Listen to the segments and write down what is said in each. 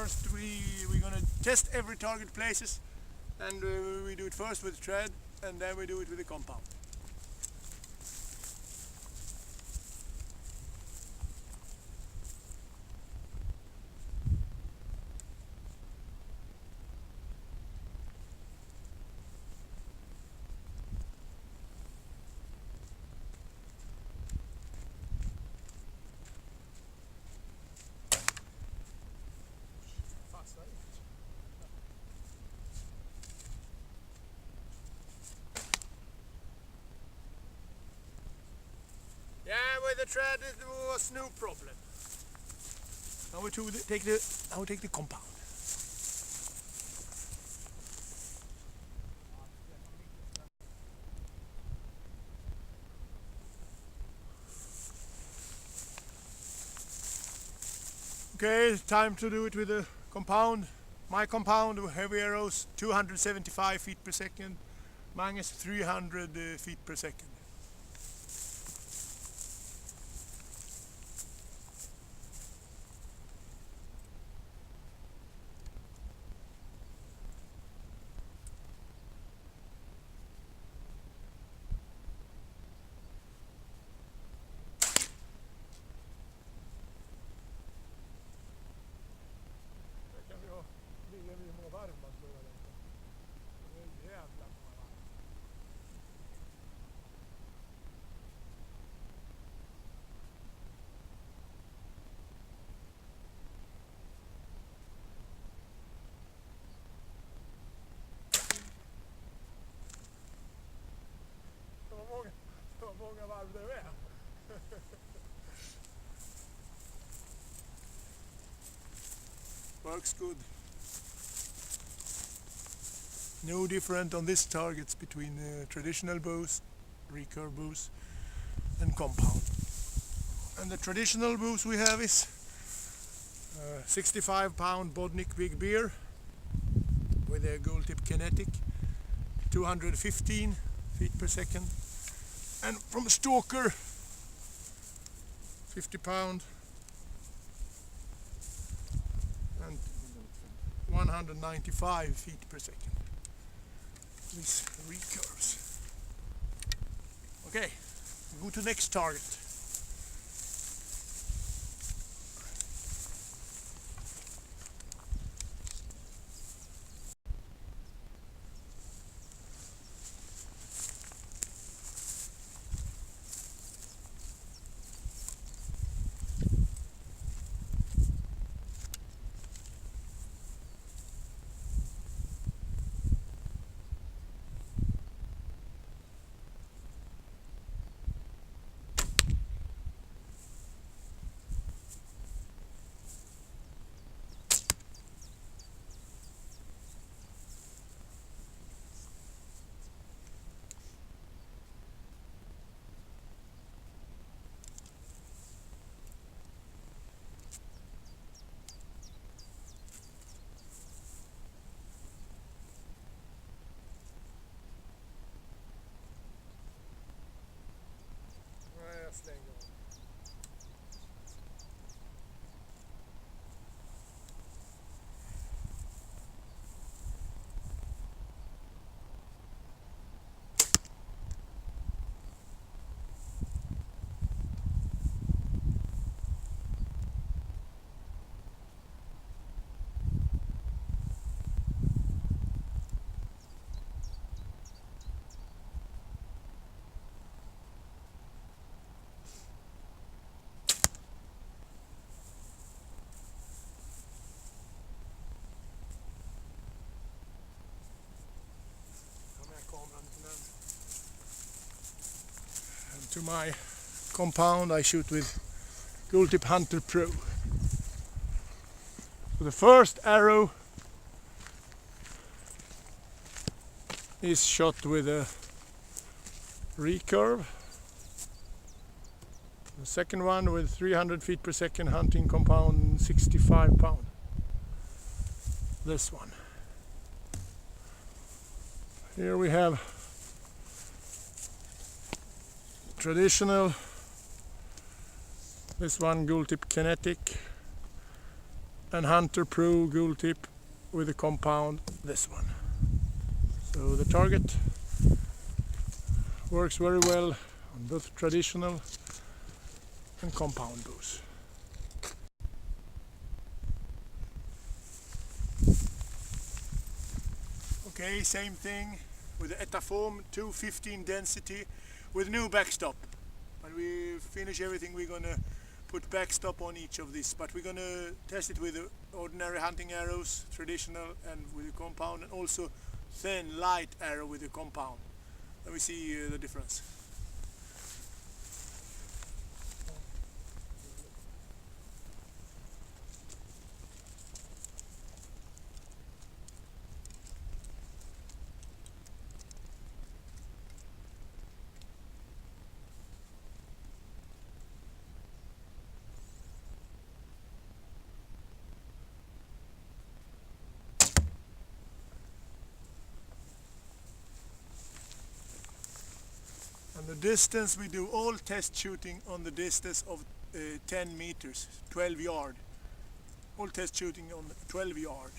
first we're gonna test every target places, and we do it first with thread and then we do it with the compound. Yeah, with the thread it was no problem. Now we take the compound. Okay, it's time to do it with the compound. My compound, Heavy Arrows, 275 feet per second. Magnus 300 feet per second. Det var många varv det med. Works good. No different on this targets between traditional bows, recurve bows and compound. And the traditional bows we have is 65 pound Bodnik Big Bear with a gold tip kinetic, 215 feet per second. And from a Stalker, 50 pound and 195 feet per second. These recurves. Okay, go to next target. And to my compound I shoot with Gold Tip Hunter Pro. So the first arrow is shot with a recurve. The second one with 300 feet per second hunting compound, 65 pound. This one. Here we have traditional, this one Gold Tip Kinetic, and Hunter Pro Ghoul Tip with the compound, this one. So the target works very well on both traditional and compound bows. Okay, same thing with the Etaform 215 density with new backstop. When we finish everything, we're gonna put backstop on each of these, but we're gonna test it with the ordinary hunting arrows, traditional, and with the compound, and also thin light arrow with the compound. Then we see the difference. And the distance, we do all test shooting on the distance of 10 meters, 12 yard. All test shooting on 12 yard.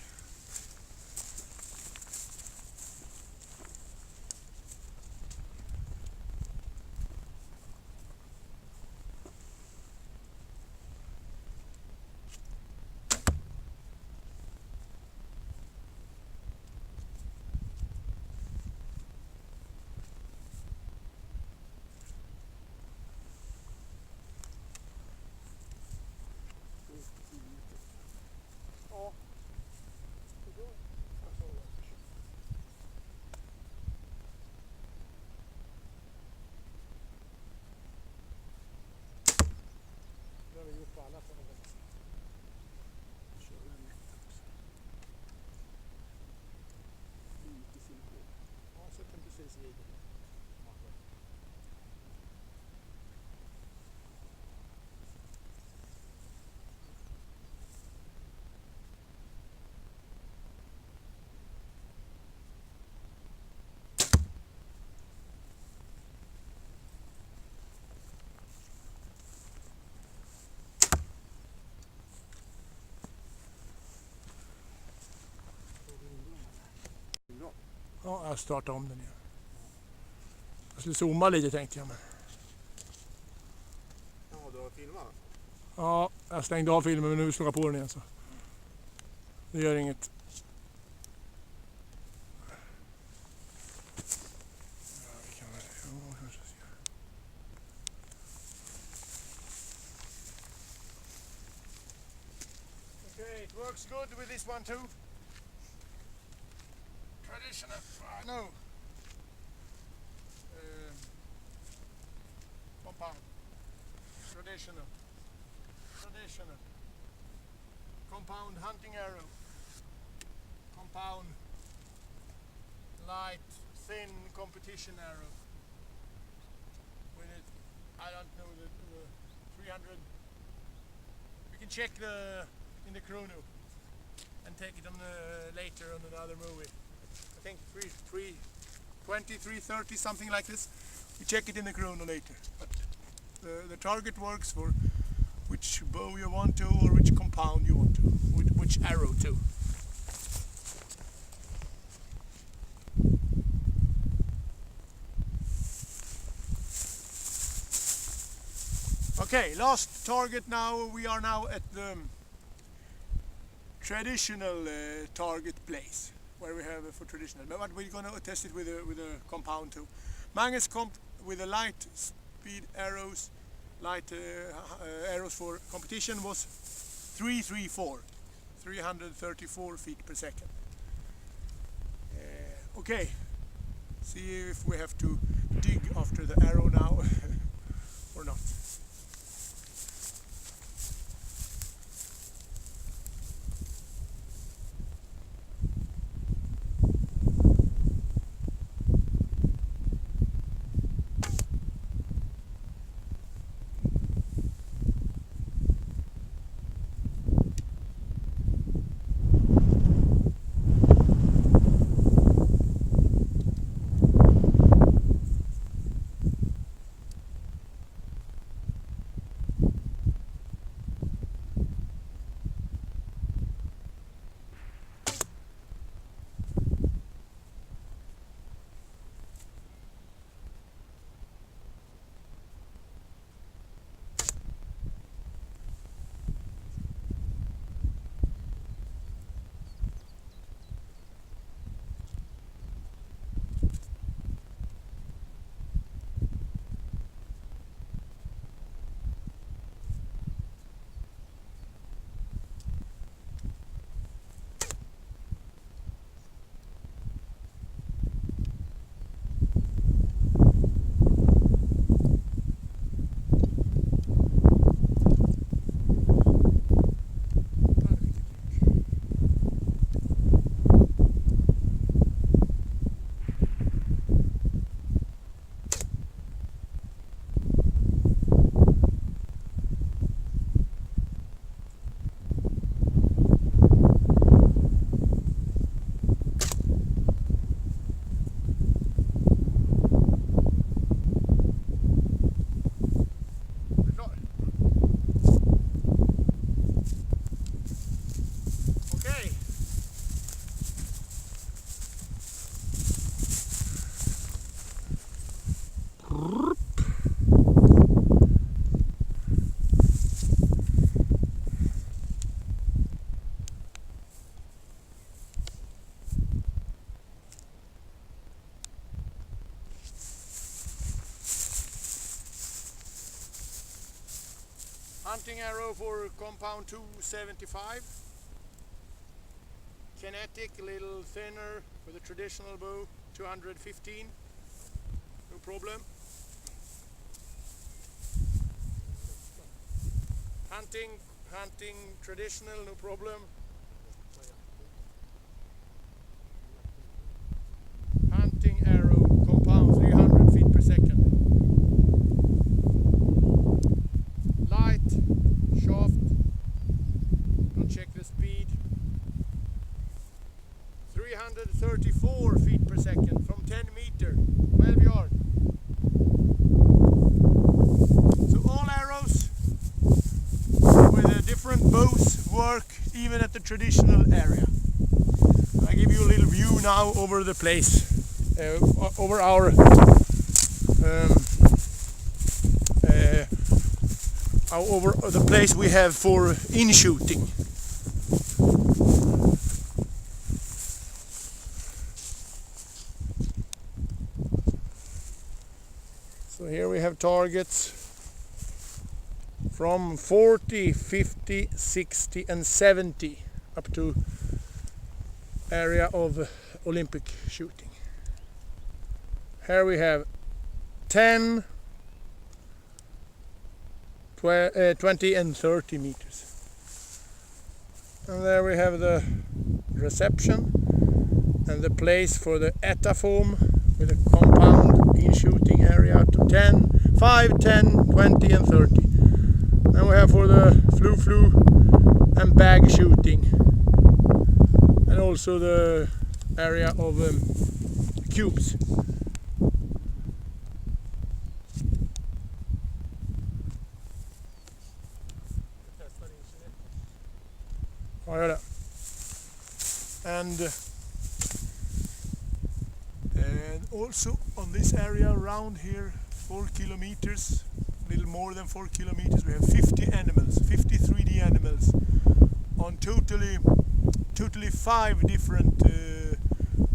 Ja, jag startar om den igen. Jag skulle zooma lite tänkte jag. Men... Ja, du har filmat? Ja, jag stängde av filmen men nu slår jag på den igen så. Det gör inget. Okay, it works good with this one too. Traditional, no. Compound. Traditional. Traditional. Compound hunting arrow. Compound light, thin competition arrow. With it, I don't know, the 300. We can check in the chrono and take it on later on another movie. I think 320, 330, something like this. We check it in the chrono later. But the target works for which bow you want to, or which compound you want to, which arrow too. Okay, last target now. We are now at the traditional target place where we have for traditional, but we're going to test it with a compound too. Magnus comp with the light speed arrows, light arrows for competition was 334 feet per second. Okay, see if we have to dig after the arrow now or not. Hunting arrow for compound 275. Kinetic, a little thinner with a traditional bow, 215. No problem. Hunting traditional, no problem. Hunting arrow compound 300 feet per second. Light, shaft, don't check the speed. 334 feet per second from 10 meter, 12 yard. So all arrows with different bows work even at the traditional area. I give you a little view now over the place, over our over the place we have for in shooting. So here we have targets from 40, 50, 60 and 70 up to area of Olympic shooting. Here we have 10, 20 and 30 meters. And there we have the reception and the place for the ETA-foam with a compound in shooting area to 10, 5, 10, 20 and 30. And we have for the flu and bag shooting, and also the area of cubes. And also on this area around here, 4 kilometers, a little more than 4 kilometers, we have 50 animals, 50 3D animals on totally 5 different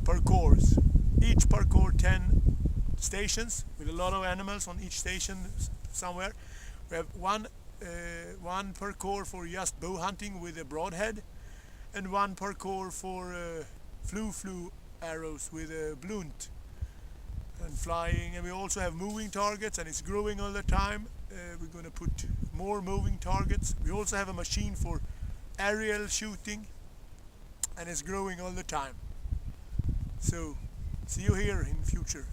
parkours. Each parkour 10 stations with a lot of animals on each station somewhere. We have one parkour for just bow hunting with a broadhead, and one parkour for flu arrows with a blunt and flying. And we also have moving targets, and it's growing all the time. We're going to put more moving targets. We also have a machine for aerial shooting, and it's growing all the time. So see you here in future.